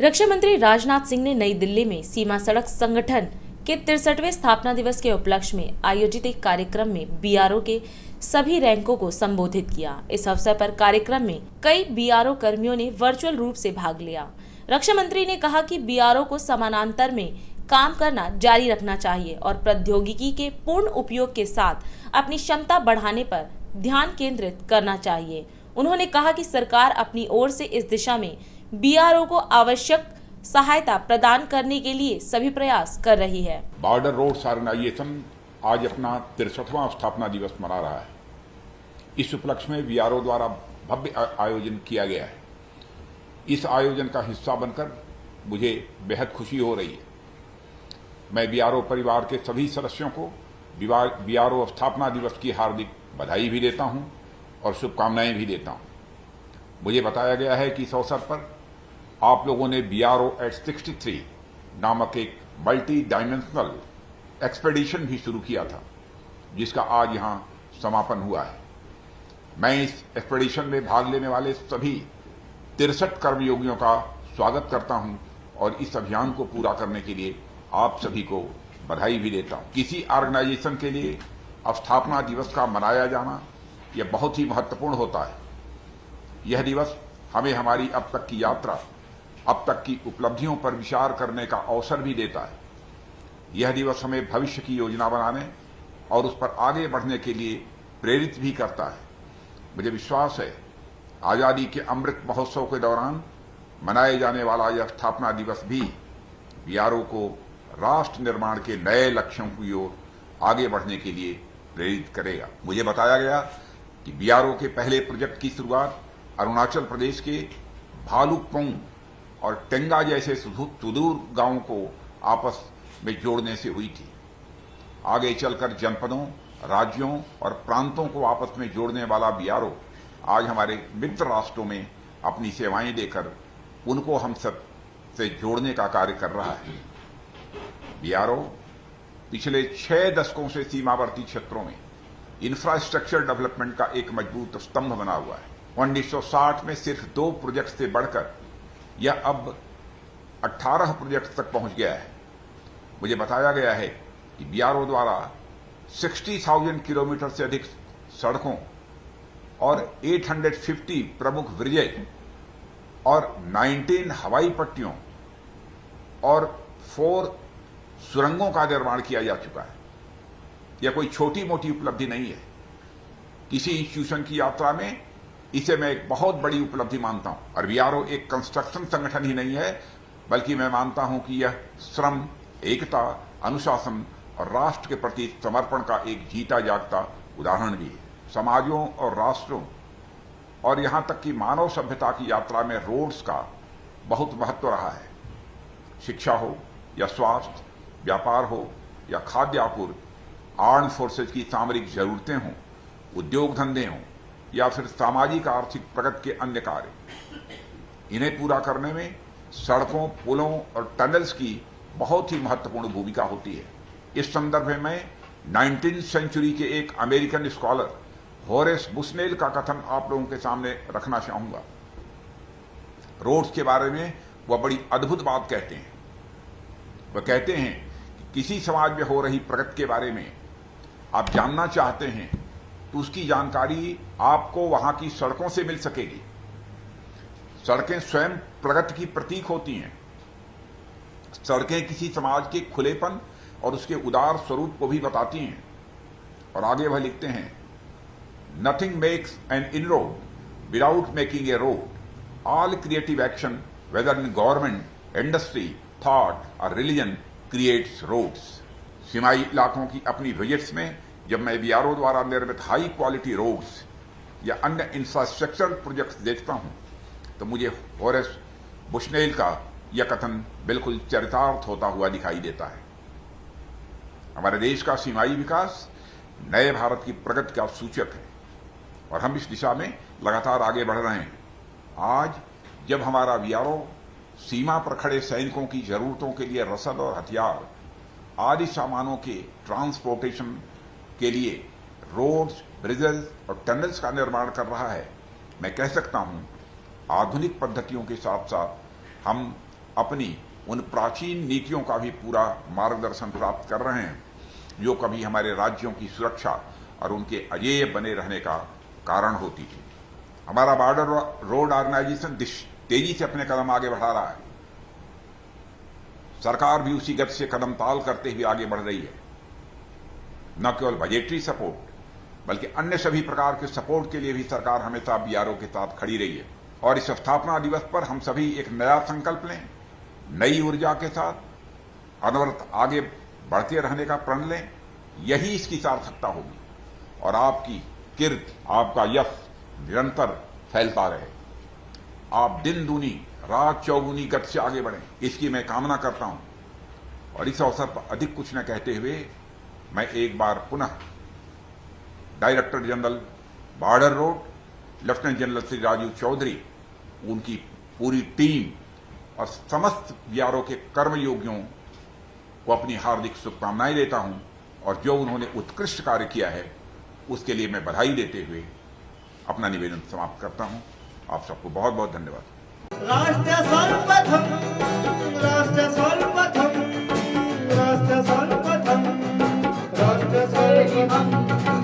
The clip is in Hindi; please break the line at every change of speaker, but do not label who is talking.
रक्षा मंत्री राजनाथ सिंह ने नई दिल्ली में सीमा सड़क संगठन के 63वें स्थापना दिवस के उपलक्ष्य में आयोजित एक कार्यक्रम में बीआरओ के सभी रैंकों को संबोधित किया। इस अवसर पर कार्यक्रम में कई बीआरओ कर्मियों ने वर्चुअल रूप से भाग लिया। रक्षा मंत्री ने कहा कि बीआरओ को समानांतर में काम करना जारी रखना चाहिए और प्रौद्योगिकी के पूर्ण उपयोग के साथ अपनी क्षमता बढ़ाने पर ध्यान केंद्रित करना चाहिए। उन्होंने कहा कि सरकार अपनी ओर से इस दिशा में बीआरओ को आवश्यक सहायता प्रदान करने के लिए सभी प्रयास कर रही है।
बॉर्डर रोड्स ऑर्गेनाइजेशन आज अपना 63वां स्थापना दिवस मना रहा है। इस उपलक्ष्य में बीआरओ द्वारा भव्य आयोजन किया गया है। इस आयोजन का हिस्सा बनकर मुझे बेहद खुशी हो रही है। मैं बीआरओ परिवार के सभी सदस्यों को बीआरओ स्थापना दिवस की हार्दिक बधाई भी देता हूं और शुभकामनाएं भी देता हूं। मुझे बताया गया है कि इस अवसर पर आप लोगों ने बीआरओ एट 63 नामक एक मल्टी डायमेंशनल एक्सपेडिशन भी शुरू किया था, जिसका आज यहां समापन हुआ है। मैं इस एक्सपेडिशन में भाग लेने वाले सभी 63 कर्मयोगियों का स्वागत करता हूं और इस अभियान को पूरा करने के लिए आप सभी को बधाई भी देता हूं। किसी ऑर्गेनाइजेशन के लिए स्थापना दिवस का मनाया जाना यह बहुत ही महत्वपूर्ण होता है। यह दिवस हमें हमारी अब तक की यात्रा, अब तक की उपलब्धियों पर विचार करने का अवसर भी देता है। यह दिवस हमें भविष्य की योजना बनाने और उस पर आगे बढ़ने के लिए प्रेरित भी करता है। मुझे विश्वास है आजादी के अमृत महोत्सव के दौरान मनाए जाने वाला यह स्थापना दिवस भी बीआरओ को राष्ट्र निर्माण के नए लक्ष्यों की ओर आगे बढ़ने के लिए प्रेरित करेगा। मुझे बताया गया कि बीआरओ के पहले प्रोजेक्ट की शुरुआत अरुणाचल प्रदेश के भालुकपोंग और टेंगा जैसे सुदूर गांवों को आपस में जोड़ने से हुई थी। आगे चलकर जनपदों, राज्यों और प्रांतों को आपस में जोड़ने वाला बीआरओ आज हमारे मित्र राष्ट्रों में अपनी सेवाएं देकर उनको हम सब से जोड़ने का कार्य कर रहा है। बीआरओ पिछले 6 दशकों से सीमावर्ती क्षेत्रों में इंफ्रास्ट्रक्चर डेवलपमेंट का एक मजबूत स्तंभ बना हुआ है। 1960 में सिर्फ 2 प्रोजेक्ट से बढ़कर यह अब 18 प्रोजेक्ट तक पहुंच गया है। मुझे बताया गया है कि बीआरओ द्वारा 60,000 किलोमीटर से अधिक सड़कों और 850 प्रमुख ब्रिजेज और 19 हवाई पट्टियों और 4 सुरंगों का निर्माण किया जा चुका है। यह कोई छोटी मोटी उपलब्धि नहीं है। किसी इंस्टीट्यूशन की यात्रा में इसे मैं एक बहुत बड़ी उपलब्धि मानता हूं। और बीआरओ एक कंस्ट्रक्शन संगठन ही नहीं है, बल्कि मैं मानता हूं कि यह श्रम, एकता, अनुशासन और राष्ट्र के प्रति समर्पण का एक जीता जागता उदाहरण भी है। समाजों और राष्ट्रों और यहां तक कि मानव सभ्यता की यात्रा में रोड्स का बहुत महत्व रहा है। शिक्षा हो या स्वास्थ्य, व्यापार हो या खाद्य आपूर्ति, आर्म फोर्सेज की सामरिक जरूरतें हों, उद्योग धंधे हों या फिर सामाजिक आर्थिक प्रगति के अन्य कार्य, इन्हें पूरा करने में सड़कों, पुलों और टनल्स की बहुत ही महत्वपूर्ण भूमिका होती है। इस संदर्भ में मैं 19वीं सेंचुरी के एक अमेरिकन स्कॉलर होरेस बुशनेल का कथन आप लोगों के सामने रखना चाहूंगा। रोड्स के बारे में वह बड़ी अद्भुत बात कहते हैं। वह कहते हैं कि किसी समाज में हो रही प्रगति के बारे में आप जानना चाहते हैं तो उसकी जानकारी आपको वहां की सड़कों से मिल सकेगी। सड़कें स्वयं प्रगति की प्रतीक होती हैं। सड़कें किसी समाज के खुलेपन और उसके उदार स्वरूप को भी बताती हैं। और आगे वह लिखते हैं, nothing makes an inroad without making a road. All creative action whether in government, industry, thought और रिलीजन क्रिएट्स रोड्स। सीमाई इलाकों की अपनी विजिट्स में जब मैं बीआरओ द्वारा निर्मित हाई क्वालिटी रोड्स या अन्य इंफ्रास्ट्रक्चर प्रोजेक्ट्स देखता हूं तो मुझे होरेस बुशनेल का यह कथन बिल्कुल चरितार्थ होता हुआ दिखाई देता है। हमारे देश का सीमाई विकास नए भारत की प्रगति का सूचक है और हम इस दिशा में लगातार आगे बढ़ रहे हैं। आज जब हमारा बीआरओ सीमा पर खड़े सैनिकों की जरूरतों के लिए रसद और हथियार आदि सामानों के ट्रांसपोर्टेशन के लिए रोड्स, ब्रिजेस और टनल्स का निर्माण कर रहा है, मैं कह सकता हूं आधुनिक पद्धतियों के साथ साथ हम अपनी उन प्राचीन नीतियों का भी पूरा मार्गदर्शन प्राप्त कर रहे हैं जो कभी हमारे राज्यों की सुरक्षा और उनके अजेय बने रहने का कारण होती थी। हमारा बॉर्डर रोड ऑर्गेनाइजेशन तेजी से अपने कदम आगे बढ़ा रहा है। सरकार भी उसी गति से कदम ताल करते हुए आगे बढ़ रही है। न केवल बजटरी सपोर्ट बल्कि अन्य सभी प्रकार के सपोर्ट के लिए भी सरकार हमेशा बीआरओ के साथ खड़ी रही है। और इस स्थापना दिवस पर हम सभी एक नया संकल्प लें, नई ऊर्जा के साथ अनवरत आगे बढ़ते रहने का प्रण लें। यही इसकी सार्थकता होगी और आपकी कीर्ति, आपका यश निरंतर फैलता रहे। आप दिन दूनी रात चौगुनी गति से आगे बढ़ें, इसकी मैं कामना करता हूं। और इस अवसर पर अधिक कुछ न कहते हुए मैं एक बार पुनः director general border road lieutenant general Shri Rajiv Chaudhary, उनकी पूरी टीम और समस्त बीआरओ के कर्मयोगियों को अपनी हार्दिक शुभकामनाएं देता हूं और जो उन्होंने उत्कृष्ट कार्य किया है उसके लिए मैं बधाई देते हुए अपना निवेदन समाप्त करता हूं। आप सबको बहुत बहुत धन्यवाद।
राष्ट्र सर्वप्रथम